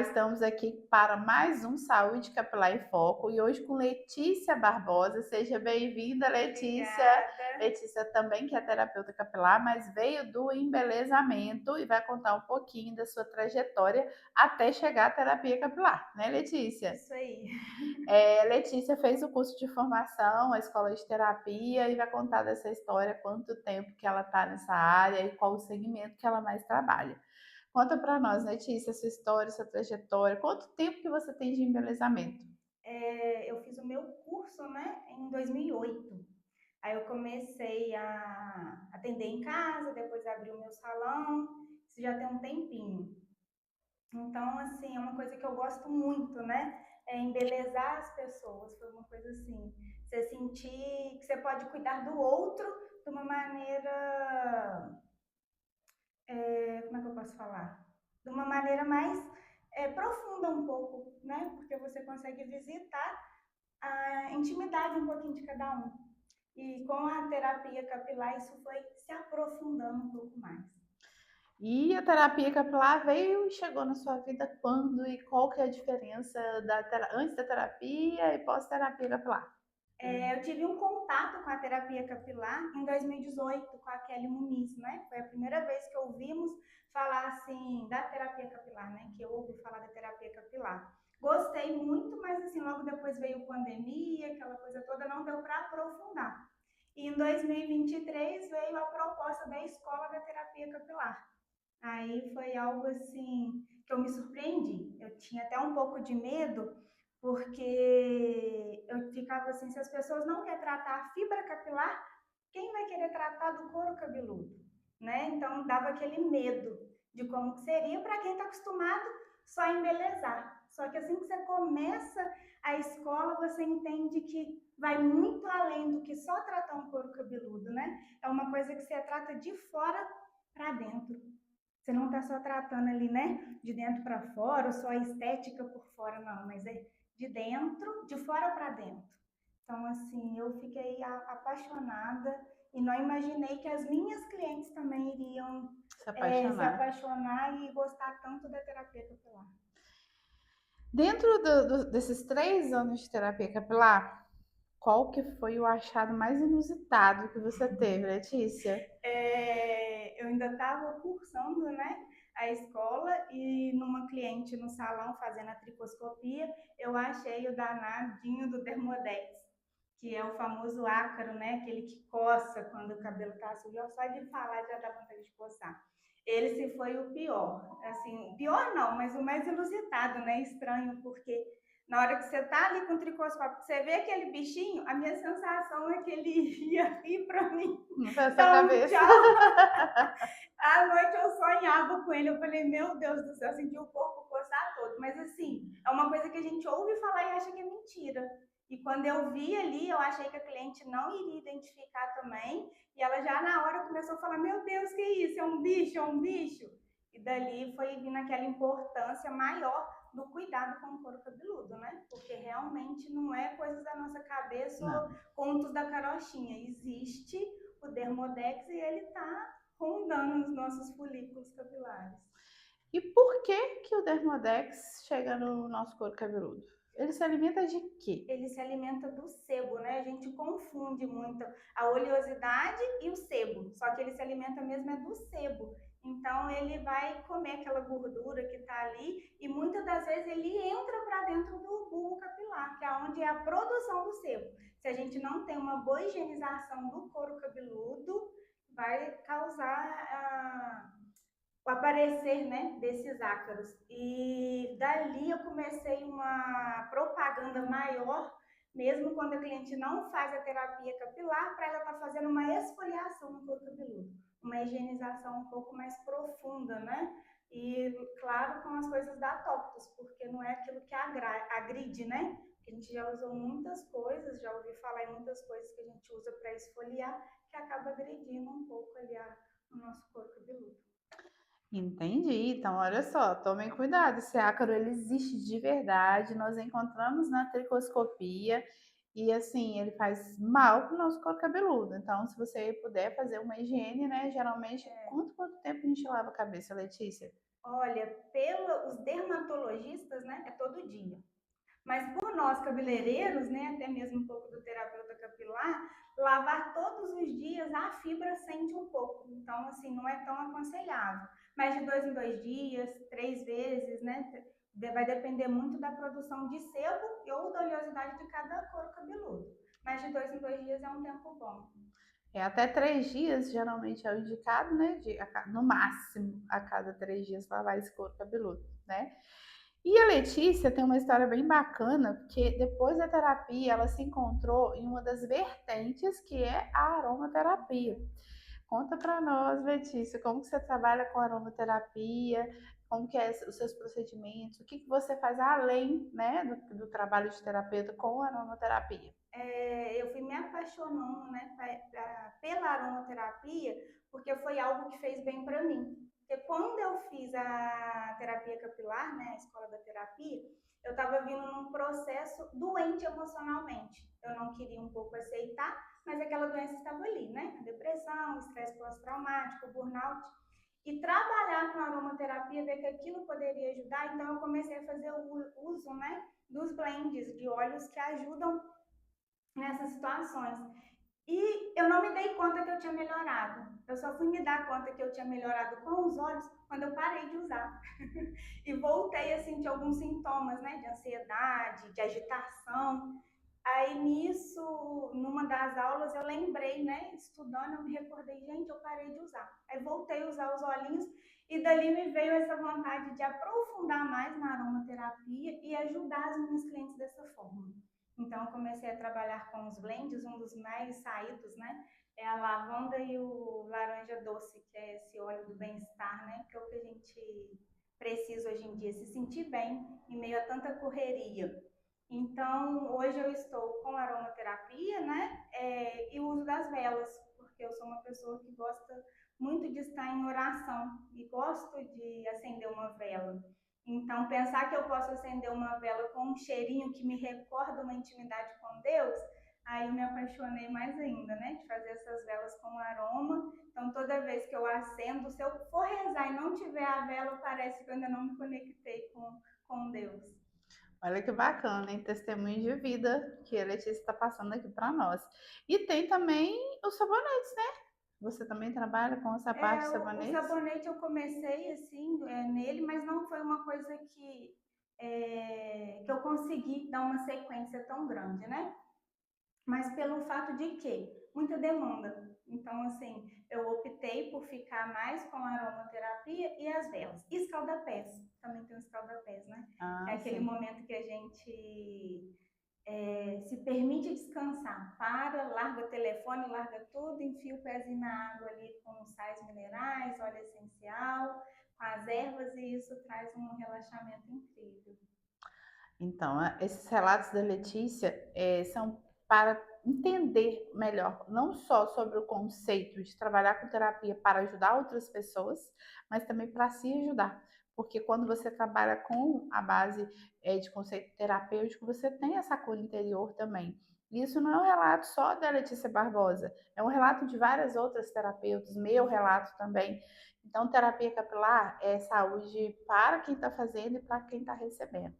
estamos aqui para mais um Saúde Capilar em Foco e hoje com Letícia Barbosa. Seja bem-vinda, Letícia. Obrigada. Letícia também que é terapeuta capilar, mas veio do embelezamento e vai contar um pouquinho da sua trajetória até chegar à terapia capilar, né, Letícia? Isso aí. Letícia fez o curso de formação, a escola de terapia e vai contar dessa história, quanto tempo que ela está nessa área e qual o segmento que ela mais trabalha. Conta para nós, Letícia, sua história, sua trajetória. Quanto tempo que você tem de embelezamento? Eu fiz o meu curso, né, em 2008. Aí eu comecei a atender em casa, depois abri o meu salão. Isso já tem um tempinho. Então, assim, é uma coisa que eu gosto muito, né? É embelezar as pessoas. Foi uma coisa assim, você sentir que você pode cuidar do outro de uma maneira, como é que eu posso falar? De uma maneira mais profunda um pouco, né? Porque você consegue visitar a intimidade um pouquinho de cada um. E com a terapia capilar isso foi se aprofundando um pouco mais. E a terapia capilar veio e chegou na sua vida quando e qual que é a diferença antes da terapia e pós-terapia capilar? Eu tive um contato com a terapia capilar em 2018 com a Kelly Muniz, né? Foi a primeira vez que ouvimos falar assim da terapia capilar, né? Que eu ouvi falar da terapia capilar. Gostei muito, mas assim logo depois veio pandemia, aquela coisa toda, não deu para aprofundar. E em 2023 veio a proposta da escola da terapia capilar. Aí foi algo assim que eu me surpreendi. Eu tinha até um pouco de medo, porque eu ficava assim, se as pessoas não querem tratar a fibra capilar, quem vai querer tratar do couro cabeludo, né? Então dava aquele medo de como que seria para quem está acostumado só a embelezar. Só que assim que você começa a escola, você entende que vai muito além do que só tratar um couro cabeludo, né? É uma coisa que você trata de fora para dentro. Você não está só tratando ali, né, de dentro para fora, ou só a estética por fora, não, mas é de dentro, de fora para dentro. Então, assim, eu fiquei apaixonada e não imaginei que as minhas clientes também iriam Se se apaixonar. apaixonar e gostar tanto da terapia capilar. Dentro desses 3 anos de terapia capilar, qual que foi o achado mais inusitado que você teve, Letícia? Eu ainda estava cursando, né, a escola e numa cliente no salão fazendo a tricoscopia, eu achei o danadinho do Dermodex, que é o famoso ácaro, né, aquele que coça quando o cabelo está sujo. Só de falar já dá vontade de coçar. Ele se foi o pior, assim, pior não, mas o mais inusitado, né, estranho, porque na hora que você tá ali com o tricoscópio, você vê aquele bichinho, a minha sensação é que ele ia rir para mim. Não foi a sua Então, cabeça? tchau. À noite eu sonhava com ele, eu falei, meu Deus do céu, eu senti o corpo coçar todo. Mas assim, é uma coisa que a gente ouve falar e acha que é mentira. E quando eu vi ali, eu achei que a cliente não iria identificar também. E ela já na hora começou a falar, meu Deus, que isso? É um bicho, é um bicho. E dali foi vindo aquela importância maior do cuidado com o couro cabeludo, né? Porque realmente não é coisa da nossa cabeça ou Não. contos da carochinha. Existe o Dermodex e ele está rondando os nossos folículos capilares. E por que que o Dermodex chega no nosso couro cabeludo? Ele se alimenta de quê? Ele se alimenta do sebo, né? A gente confunde muito a oleosidade e o sebo, só que ele se alimenta mesmo é do sebo. Então ele vai comer aquela gordura que está ali e muitas das vezes ele entra para dentro do bulbo capilar, que é onde é a produção do sebo. Se a gente não tem uma boa higienização do couro cabeludo, vai causar o aparecer, né, desses ácaros. E dali eu comecei uma propaganda maior, mesmo quando a cliente não faz a terapia capilar, para ela estar fazendo uma esfoliação no couro cabeludo, uma higienização um pouco mais profunda, né? E claro, com as coisas da Tópicos, porque não é aquilo que agride, né? A gente já usou muitas coisas, já ouvi falar em muitas coisas que a gente usa para esfoliar, que acaba agredindo um pouco ali o nosso couro cabeludo. Entendi. Então, olha só, tomem cuidado. Esse ácaro ele existe de verdade. Nós encontramos na tricoscopia e assim, ele faz mal para o nosso couro cabeludo. Então, se você puder fazer uma higiene, né? Geralmente, quanto tempo a gente lava a cabeça, Letícia? Olha, os dermatologistas, né, é todo dia. Mas por nós cabeleireiros, né, até mesmo um pouco do terapeuta capilar, lavar todos os dias a fibra sente um pouco. Então, assim, não é tão aconselhável. Mas de 2 em 2 dias, 3 vezes, né? Vai depender muito da produção de sebo ou da oleosidade de cada couro cabeludo. Mas de 2 em 2 dias é um tempo bom. Até 3 dias geralmente é o indicado, né? No máximo, a cada 3 dias lavar esse couro cabeludo, né? E a Letícia tem uma história bem bacana, porque depois da terapia ela se encontrou em uma das vertentes que é a aromaterapia. Conta para nós, Letícia, como que você trabalha com aromaterapia, como que é os seus procedimentos, o que que você faz além, né, do trabalho de terapeuta com aromaterapia? Eu fui me apaixonando, né, pela aromaterapia, porque foi algo que fez bem para mim. Porque quando eu fiz a terapia capilar, né, a escola da terapia, eu estava vindo num processo doente emocionalmente. Eu não queria um pouco aceitar, mas aquela doença estava ali, né? A depressão, o estresse pós-traumático, o burnout. E trabalhar com a aromaterapia, ver que aquilo poderia ajudar, então eu comecei a fazer o uso, né, dos blends de óleos que ajudam nessas situações. E eu não me dei conta que eu tinha melhorado. Eu só fui me dar conta que eu tinha melhorado com os olhos quando eu parei de usar. E voltei a sentir alguns sintomas, né, de ansiedade, de agitação. Aí nisso, numa das aulas, eu lembrei, né, estudando, eu me recordei, gente, eu parei de usar. Aí voltei a usar os olhinhos e dali me veio essa vontade de aprofundar mais na aromaterapia e ajudar as minhas clientes dessa forma. Então, eu comecei a trabalhar com os blends, um dos mais saídos, né? É a lavanda e o laranja doce, que é esse óleo do bem-estar, né? Que é o que a gente precisa hoje em dia, se sentir bem em meio a tanta correria. Então, hoje eu estou com aromaterapia, né? E o uso das velas, porque eu sou uma pessoa que gosta muito de estar em oração e gosto de acender uma vela. Então, pensar que eu posso acender uma vela com um cheirinho que me recorda uma intimidade com Deus, aí eu me apaixonei mais ainda, né? De fazer essas velas com aroma. Então, toda vez que eu acendo, se eu for rezar e não tiver a vela, parece que eu ainda não me conectei com Deus. Olha que bacana, hein? Testemunho de vida que a Letícia está passando aqui para nós. E tem também os sabonetes, né? Você também trabalha com essa parte de O sabonetes? sabonete eu comecei assim nele, mas não foi uma coisa que eu consegui dar uma sequência tão grande, né? Mas pelo fato de que muita demanda. Então, assim, eu optei por ficar mais com a aromaterapia e as velas. E escalda-pés, também tem o escalda-pés, né? É Ah, aquele sim. momento que a gente se permite descansar, para, larga o telefone, larga tudo, enfia o pezinho na água ali com sais minerais, óleo essencial, com as ervas, e isso traz um relaxamento incrível. Então, esses relatos da Letícia são para entender melhor, não só sobre o conceito de trabalhar com terapia para ajudar outras pessoas, mas também para se ajudar. Porque quando você trabalha com a base de conceito terapêutico, você tem essa cura interior também. E isso não é um relato só da Letícia Barbosa, é um relato de várias outras terapeutas, meu relato também. Então, terapia capilar é saúde para quem está fazendo e para quem está recebendo.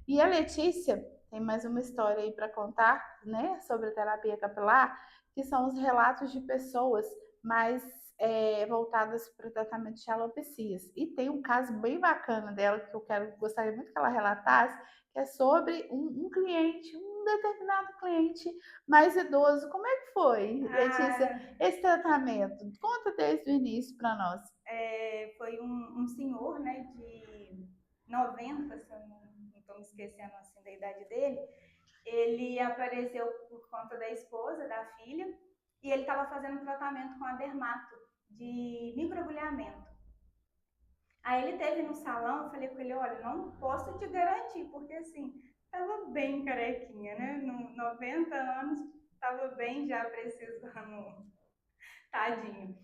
E a Letícia tem mais uma história aí para contar, né, sobre a terapia capilar, que são os relatos de pessoas mais voltadas para o tratamento de alopecias. E tem um caso bem bacana dela que gostaria muito que ela relatasse, que é sobre um cliente, um determinado cliente mais idoso. Como é que foi, Letícia, Ah, esse tratamento? Conta desde o início para nós. foi um senhor, né, de 90, se eu não estou me esquecendo assim da idade dele. Ele apareceu por conta da esposa, da filha, e ele estava fazendo tratamento com a dermato de microagulhamento. Aí ele teve no salão, eu falei com ele, olha, não posso te garantir, porque assim, tava bem carequinha, né? No 90 anos, tava bem já precisando, tadinho.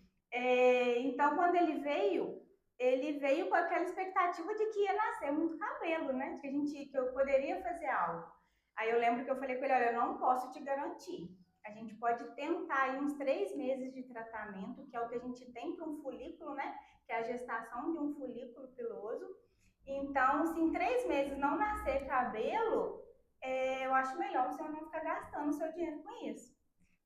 Então, quando ele veio com aquela expectativa de que ia nascer muito cabelo, né? Que eu poderia fazer algo. Aí eu lembro que eu falei com ele, olha, eu não posso te garantir. A gente pode tentar aí uns 3 meses de tratamento, que é o que a gente tem para um folículo, né? Que é a gestação de um folículo piloso. Então, se em 3 meses não nascer cabelo, eu acho melhor você não ficar gastando seu dinheiro com isso.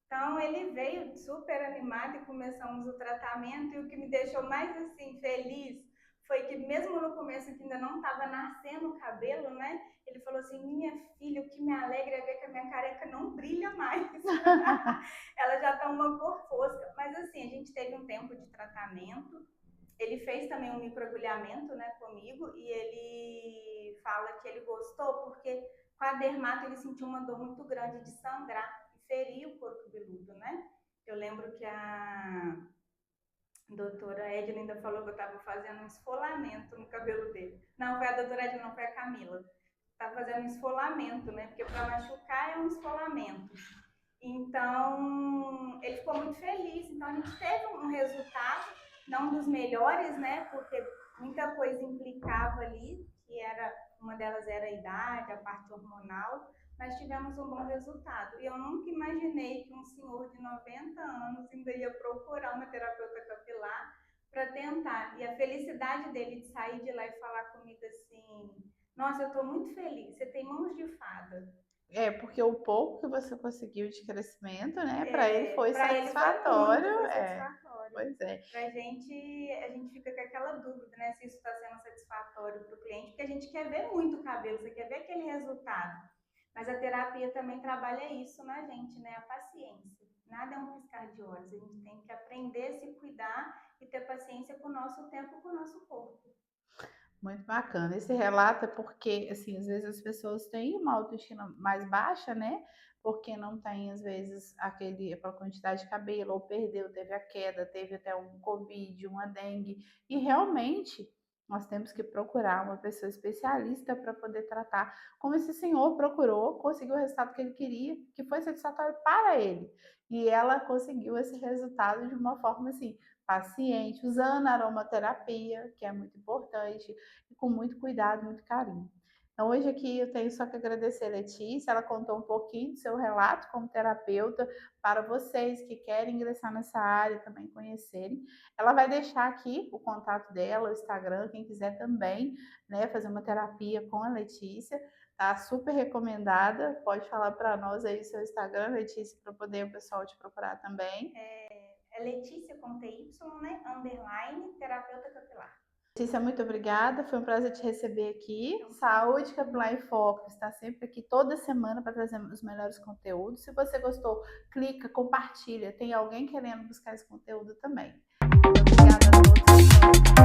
Então, ele veio super animado e começamos o tratamento. E o que me deixou mais assim feliz foi que mesmo no começo que ainda não estava nascendo o cabelo, né? Ele falou assim: minha filha, o que me alegra é ver que a minha careca não brilha mais. Ela já está uma cor fosca. Mas assim, a gente teve um tempo de tratamento. Ele fez também um microagulhamento, né, comigo, e ele fala que ele gostou porque com a dermato ele sentiu uma dor muito grande de sangrar e ferir o couro cabeludo, né? Eu lembro que a doutora Edna ainda falou que eu estava fazendo um esfolamento no cabelo dele. Não, foi a doutora Edna, não, foi a Camila. Estava fazendo um esfolamento, né? Porque para machucar é um esfolamento. Então, ele ficou muito feliz. Então, a gente teve um resultado, não dos melhores, né? Porque muita coisa implicava ali, que era, uma delas era a idade, a parte hormonal, mas tivemos um bom resultado. E eu nunca imaginei que um senhor de 90 anos ainda ia procurar uma terapeuta capilar para tentar. E a felicidade dele de sair de lá e falar comigo assim: nossa, eu estou muito feliz, você tem mãos de fada. Porque o pouco que você conseguiu de crescimento, né, para ele foi Para ele foi muito, satisfatório. foi satisfatório. Pois é. Pra gente, a gente fica com aquela dúvida, né, se isso está sendo satisfatório para o cliente, porque a gente quer ver muito o cabelo, você quer ver aquele resultado. Mas a terapia também trabalha isso na gente, né, a paciência. Nada é um piscar de olhos, a gente tem que aprender a se cuidar e ter paciência com o nosso tempo, com o nosso corpo. Muito bacana. Esse relato é porque, assim, às vezes as pessoas têm uma autoestima mais baixa, né? Porque não tem, às vezes, aquela quantidade de cabelo, ou perdeu, teve a queda, teve até um Covid, uma dengue. E realmente nós temos que procurar uma pessoa especialista para poder tratar, como esse senhor procurou, conseguiu o resultado que ele queria, que foi satisfatório para ele. E ela conseguiu esse resultado de uma forma assim, paciente, usando aromaterapia, que é muito importante, e com muito cuidado, muito carinho. Então, hoje aqui eu tenho só que agradecer a Letícia, ela contou um pouquinho do seu relato como terapeuta para vocês que querem ingressar nessa área também conhecerem. Ela vai deixar aqui o contato dela, o Instagram, quem quiser também, né, fazer uma terapia com a Letícia, tá super recomendada. Pode falar para nós aí o seu Instagram, Letícia, para poder o pessoal te procurar também. É Letícia com TY, né? _ terapeuta capilar. Letícia, muito obrigada. Foi um prazer te receber aqui. Saúde Capilar em Foco está sempre aqui toda semana para trazer os melhores conteúdos. Se você gostou, clica, compartilha. Tem alguém querendo buscar esse conteúdo também. Muito obrigada a todos.